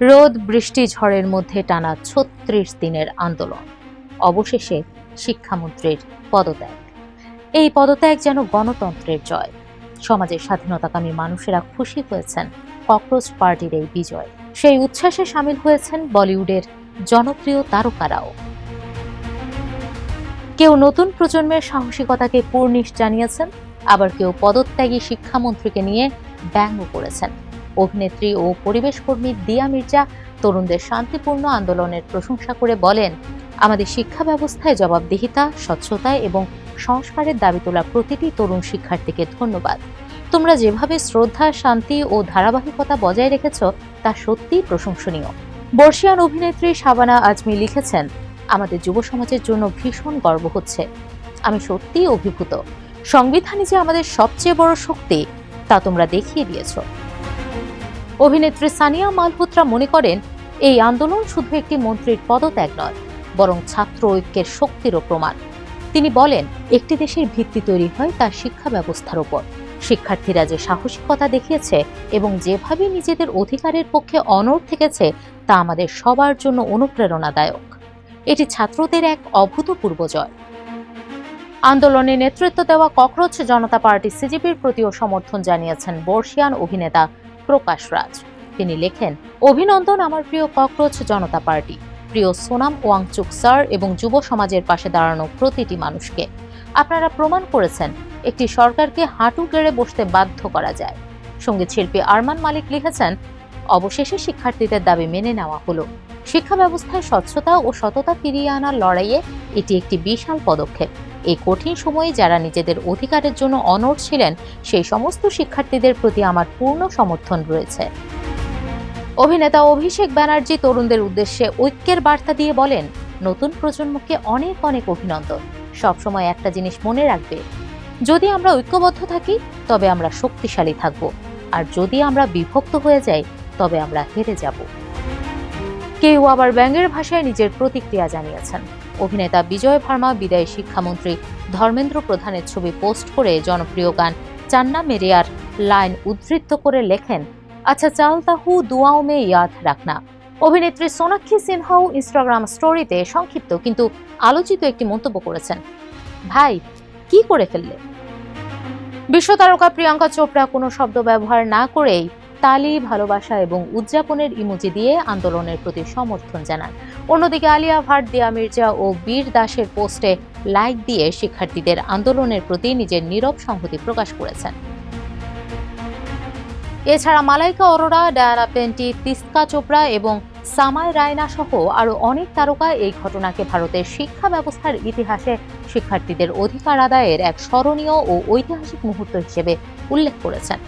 রোদ বৃষ্টি ঝড়ের মধ্যে টানা ৩৬ দিনের আন্দোলন, অবশেষে শিক্ষামন্ত্রীর পদত্যাগ। এই পদত্যাগ যেন গণতন্ত্রের জয়। সমাজের স্বাধীনতাকামী মানুষেরা খুশি হয়েছেন ককরোচ পার্টির এই বিজয়। সেই উচ্ছ্বাসে সামিল হয়েছেন বলিউডের জনপ্রিয় তারকারাও। কেউ নতুন প্রজন্মের সাহসিকতাকে কুর্নিশ জানিয়েছেন, আবার কেউ পদত্যাগী শিক্ষামন্ত্রীকে নিয়ে ব্যঙ্গ করেছেন। অভিনেত্রী ও পরিবেশ কর্মী দিয়া মির্জা তরুণদের শান্তিপূর্ণ আন্দোলনের প্রশংসা করে বলেন, আমাদের শিক্ষা ব্যবস্থায় জবাবদিহিতা, স্বচ্ছতা এবং সংস্কারের দাবি তোলা প্রতিটি তরুণ শিক্ষার্থীকে ধন্যবাদ। তোমরা যেভাবে শ্রদ্ধা, শান্তি ও ধারাবাহিকতা বজায় রেখেছ তা সত্যিই প্রশংসনীয়। বর্ষিয়ান অভিনেত্রী শাবানা আজমি লিখেছেন, আমাদের যুব সমাজের জন্য ভীষণ গর্ব হচ্ছে। আমি সত্যিই অভিভূত। সংবিধানই যে আমাদের সবচেয়ে বড় শক্তি তা তোমরা দেখিয়ে দিয়েছ। অভিনেত্রী সানিয়া মালহোত্রা মনে করেন, এই আন্দোলন শুধু একটি মন্ত্রীর পদত্যাগ নয়, বরং ছাত্র ঐক্যের শক্তিরও প্রমাণ। তিনি বলেন, একটি দেশের ভিত্তি তৈরি হয় তার শিক্ষা ব্যবস্থার উপর। শিক্ষার্থীরা যে সাহসিকতা দেখিয়েছে এবং যেভাবে নিজেদের অধিকারের পক্ষে অনড় থেকেছে তা আমাদের সবার জন্য অনুপ্রেরণাদায়ক। এটি ছাত্রদের এক অভূতপূর্ব জয়। আন্দোলনে নেতৃত্ব দেওয়া ককরোচ জনতা পার্টি সিজিপির প্রতিও সমর্থন জানিয়েছেন বর্ষিয়ান অভিনেতা প্রকাশ রাজ। তিনি লেখেন, অভিনন্দন আমার প্রিয় ককরোচ জনতা পার্টি, প্রিয় সোনাম ওয়াংচুক স্যার এবং যুব সমাজের পাশে দাঁড়ানো প্রতিটি মানুষকে। আপনারা প্রমাণ করেছেন একটি সরকারকে হাঁটু গেড়ে বসতে বাধ্য করা যায়। সঙ্গীত শিল্পী আরমান মালিক লিখেছেন, অবশেষে শিক্ষার্থীদের দাবি মেনে নেওয়া হলো। শিক্ষা ব্যবস্থায় স্বচ্ছতা ও সততা ফিরিয়ে আনার লড়াইয়ে এটি একটি বিশাল পদক্ষেপ। এই কঠিন সময়ে যারা নিজেদের অধিকারের জন্য অনড় ছিলেন সেই সমস্ত শিক্ষার্থীদের প্রতি আমার পূর্ণ সমর্থন রয়েছে। অভিনেতা অভিষেক ব্যানার্জি তরুণদের উদ্দেশ্যে ঐক্যের বার্তা দিয়ে বলেন, নতুন প্রজন্মকে অনেক অনেক অভিনন্দন। সবসময় একটা জিনিস মনে রাখবে, যদি আমরা ঐক্যবদ্ধ থাকি তবে আমরা শক্তিশালী থাকব, আর যদি আমরা বিভক্ত হয়ে যাই তবে আমরা হেরে যাব। কেউ আবার ব্যঙ্গের ভাষায় নিজের প্রতিক্রিয়া জানিয়েছেন। অভিনেতা বিজয় ভার্মা বিদায়ী শিক্ষামন্ত্রী ধর্মেন্দ্র প্রধানের ছবি পোস্ট করে জনপ্রিয় গান চান্না মেরিয়ার লাইন উদ্ধৃত করে লেখেন, আচ্ছা চালতা হু দুয়াও মে ইয়াদ রাখনা। অভিনেত্রী সোনাক্ষী সিনহাও ইনস্টাগ্রাম স্টোরিতে সংক্ষিপ্ত কিন্তু আলোচিত একটি মন্তব্য করেছেন, ভাই কি করে ফেললে। বিশ্বতারকা প্রিয়াঙ্কা চোপড়া কোনো শব্দ ব্যবহার না করেই তালি, ভালোবাসা এবং উদযাপনের ইমোজি দিয়ে আন্দোলনের প্রতি সমর্থন জানান। অন্যদিকে আলিয়া ভাট, দিয়া মির্জা ও বীর দাসের পোস্টে লাইক দিয়ে শিক্ষার্থীদের আন্দোলনের প্রতি নিজের নীরব সংহতি প্রকাশ করেছেন। এছাড়া মালাইকা অরোরা, ডায়ানা পেন্টি, তিস্কা চোপড়া এবং সামাই রায়না সহ আরও অনেক তারকা এই ঘটনাকে ভারতের শিক্ষা ব্যবস্থার ইতিহাসে শিক্ষার্থীদের অধিকার আদায়ের এক স্মরণীয় ও ঐতিহাসিক মুহূর্ত হিসেবে উল্লেখ করেছেন।